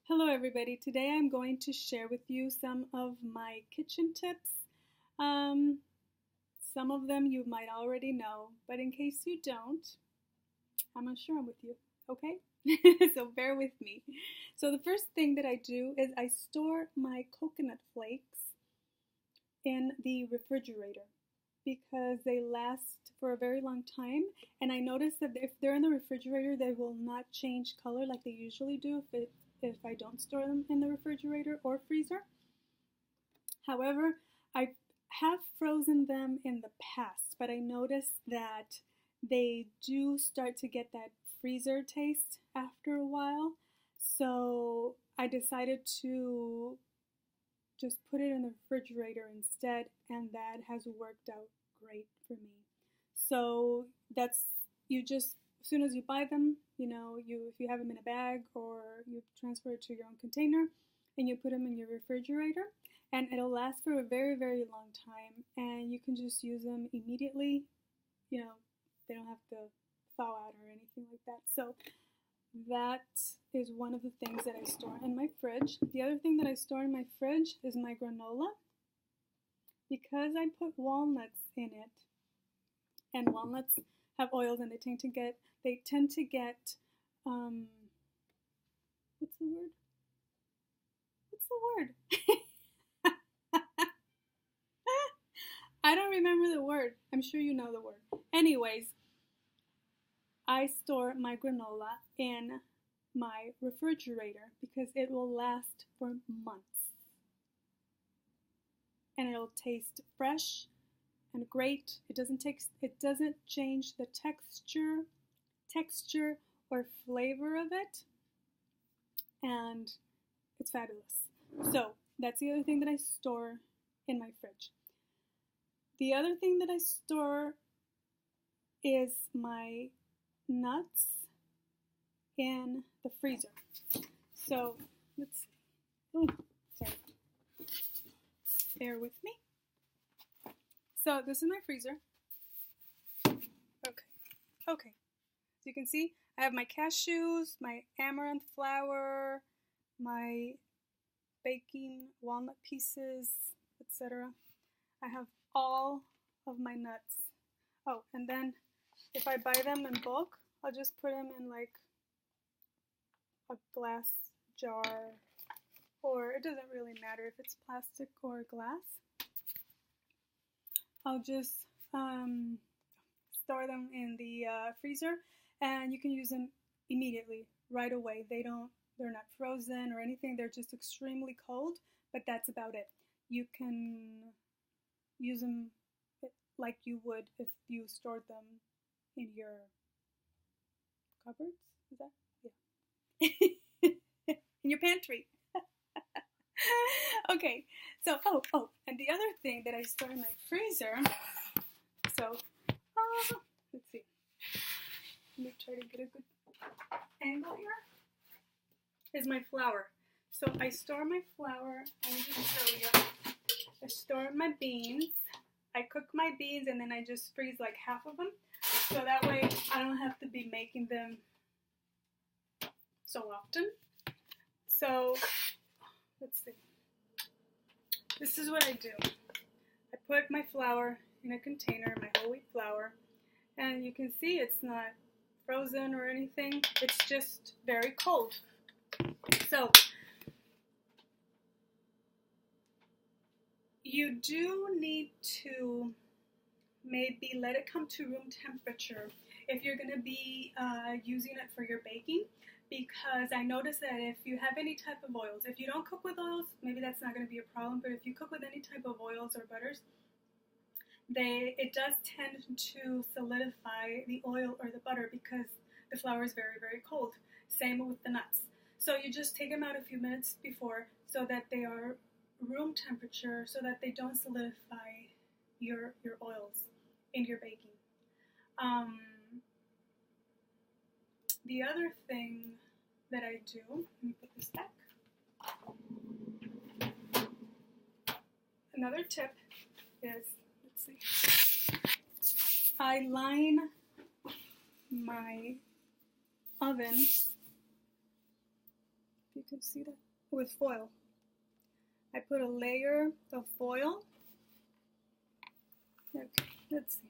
Hello everybody, today I'm going to share with you some of my kitchen tips. Um, some of them you might already know, but in case you don't, I'm gonna share them with you, okay? So bear with me. So the first thing that I do is I store my coconut flakes in the refrigerator because they last for a very long time, and I notice that if they're in the refrigerator they will not change color like they usually do if I don't store them in the refrigerator or freezer. However, I have frozen them in the past, but I noticed that they do start to get that freezer taste after a while, so I decided to just put it in the refrigerator instead, and that has worked out great for me. So that's, you just, as soon as you buy them, if you have them in a bag or you transfer it to your own container and you put them in your refrigerator, and it'll last for a very, very long time, and you can just use them immediately. They don't have to thaw out or anything like that. So that is one of the things that I store in my fridge. The other thing that I store in my fridge is my granola, because I put walnuts in it, and walnuts have oils and they tend to get what's the word? I don't remember the word. I'm sure you know the word. Anyways, I store my granola in my refrigerator because it will last for months. And it'll taste fresh and great. It doesn't change the texture or flavor of it. And it's fabulous. So that's the other thing that I store in my fridge. The other thing that I store is my nuts in the freezer. So let's see. Oh, sorry. Bear with me. So this is my freezer. Okay. As you can see, I have my cashews, my amaranth flour, my baking walnut pieces, etc. I have all of my nuts. Oh, and then if I buy them in bulk, I'll just put them in like a glass jar, or it doesn't really matter if it's plastic or glass. I'll just store them in the freezer, and you can use them immediately, right away. They're not frozen or anything. They're just extremely cold, but that's about it. You can use them like you would if you stored them in your cupboards. Is that? Yeah. In your pantry. Okay, so, and the other thing that I store in my freezer, so, let's see. Let me try to get a good angle here, is my flour. So I store my flour, I'll just show you. I store my beans. I cook my beans and then I just freeze like half of them, so that way I don't have to be making them so often. So let's see. This is what I do. I put my flour in a container, my whole wheat flour, and you can see it's not frozen or anything. It's just very cold. So you do need to maybe let it come to room temperature if you're going to be using it for your baking, because I noticed that if you have any type of oils, if you don't cook with oils, maybe that's not going to be a problem, but if you cook with any type of oils or butters, it does tend to solidify the oil or the butter because the flour is very, very cold. Same with the nuts. So you just take them out a few minutes before so that they are room temperature, so that they don't solidify your oils in your baking. The other thing that I do, let me put this back. Another tip is, let's see, I line my oven, if you can see that, with foil. I put a layer of foil. Okay, let's see.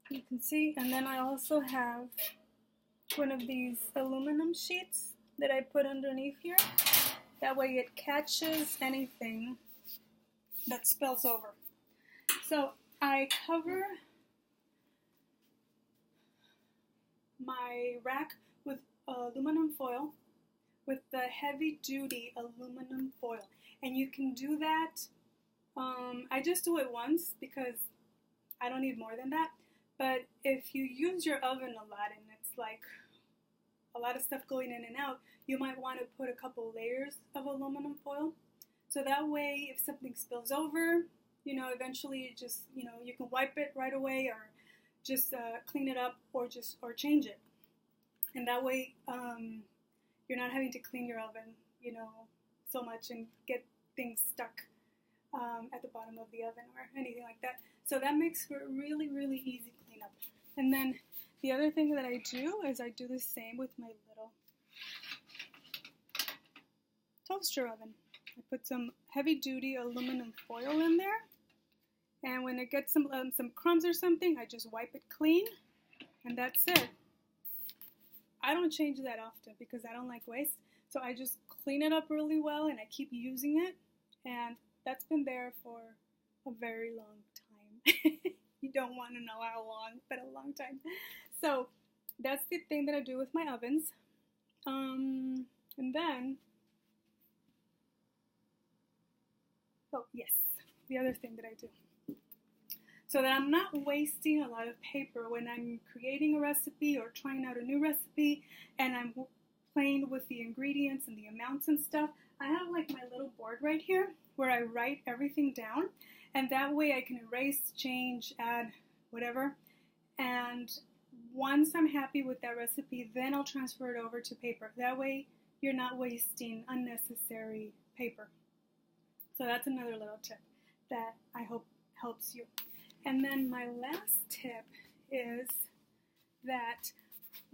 You can see, and then I also have one of these aluminum sheets that I put underneath here. That way it catches anything that spills over. So I cover my rack with aluminum foil, with the heavy duty aluminum foil. And you can do that, I just do it once because I don't need more than that. But if you use your oven a lot and it's like a lot of stuff going in and out, you might want to put a couple layers of aluminum foil. So that way, if something spills over, you know, eventually it just, you know, you can wipe it right away or just clean it up or change it. And that way, you're not having to clean your oven, you know, so much and get things stuck at the bottom of the oven or anything like that. So that makes for a really, really easy cleanup. And then the other thing that I do is I do the same with my little toaster oven. I put some heavy-duty aluminum foil in there, and when it gets some crumbs or something, I just wipe it clean, and that's it. I don't change that often because I don't like waste, so I just clean it up really well, and I keep using it, and that's been there for a very long time. You don't want to know how long, but a long time. So that's the thing that I do with my ovens. And then, oh yes, the other thing that I do, so that I'm not wasting a lot of paper when I'm creating a recipe or trying out a new recipe and I'm playing with the ingredients and the amounts and stuff. I have like my little board right here where I write everything down, and that way I can erase, change, add, whatever. And once I'm happy with that recipe, then I'll transfer it over to paper. That way you're not wasting unnecessary paper. So that's another little tip that I hope helps you. And then my last tip is that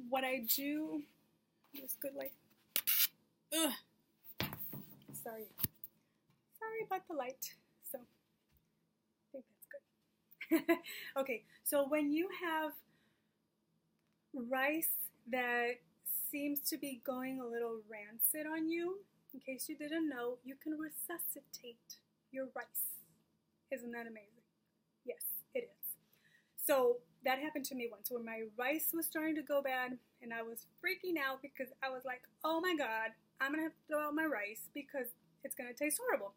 what I do, this good light. Ugh. Sorry about the light. So I think that's good. Okay, so when you have rice that seems to be going a little rancid on you, in case you didn't know, you can resuscitate your rice. Isn't that amazing? Yes, it is. So that happened to me once when my rice was starting to go bad and I was freaking out because I was like, oh my God, I'm going to have to throw out my rice because it's going to taste horrible.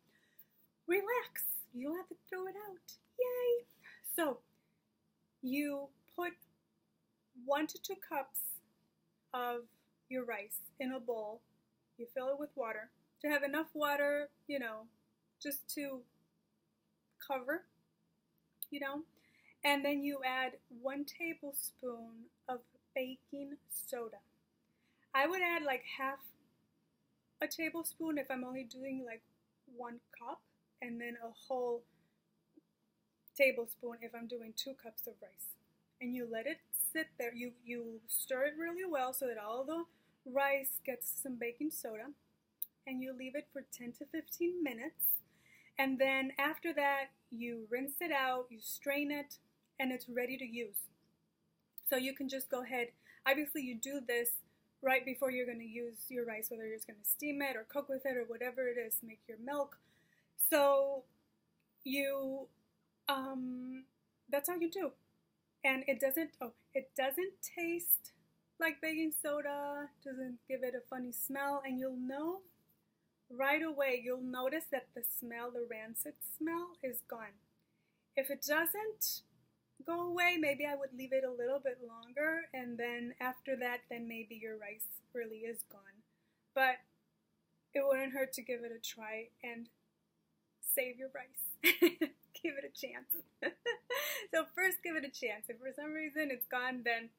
Relax. You don't have to throw it out. Yay. So you put 1 to 2 cups of your rice in a bowl. You fill it with water to have enough water, you know, just to cover, you know, and then you add 1 tablespoon of baking soda. I would add like half a tablespoon if I'm only doing like 1 cup, and then a whole tablespoon if I'm doing 2 cups of rice. And you let it sit there. You stir it really well so that all the rice gets some baking soda, and you leave it for 10 to 15 minutes. And then after that, you rinse it out, you strain it, and it's ready to use. So you can just go ahead. Obviously, you do this right before you're going to use your rice, whether you're going to steam it or cook with it or whatever it is, make your milk. So you, that's all you do. And it doesn't taste like baking soda, doesn't give it a funny smell, and you'll know right away, you'll notice that the smell, the rancid smell, is gone. If it doesn't go away, maybe I would leave it a little bit longer, and then after that, then maybe your rice really is gone. But it wouldn't hurt to give it a try and save your rice. Give it a chance. So first, give it a chance. If for some reason it's gone, then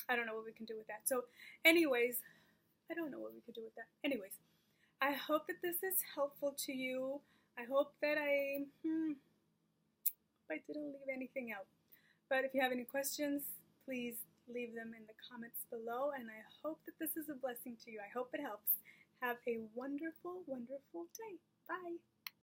I don't know what we can do with that. So anyways, I don't know what we could do with that. Anyways, I hope that this is helpful to you. I hope that I didn't leave anything out. But if you have any questions, please leave them in the comments below, and I hope that this is a blessing to you. I hope it helps. Have a wonderful, wonderful day. Bye.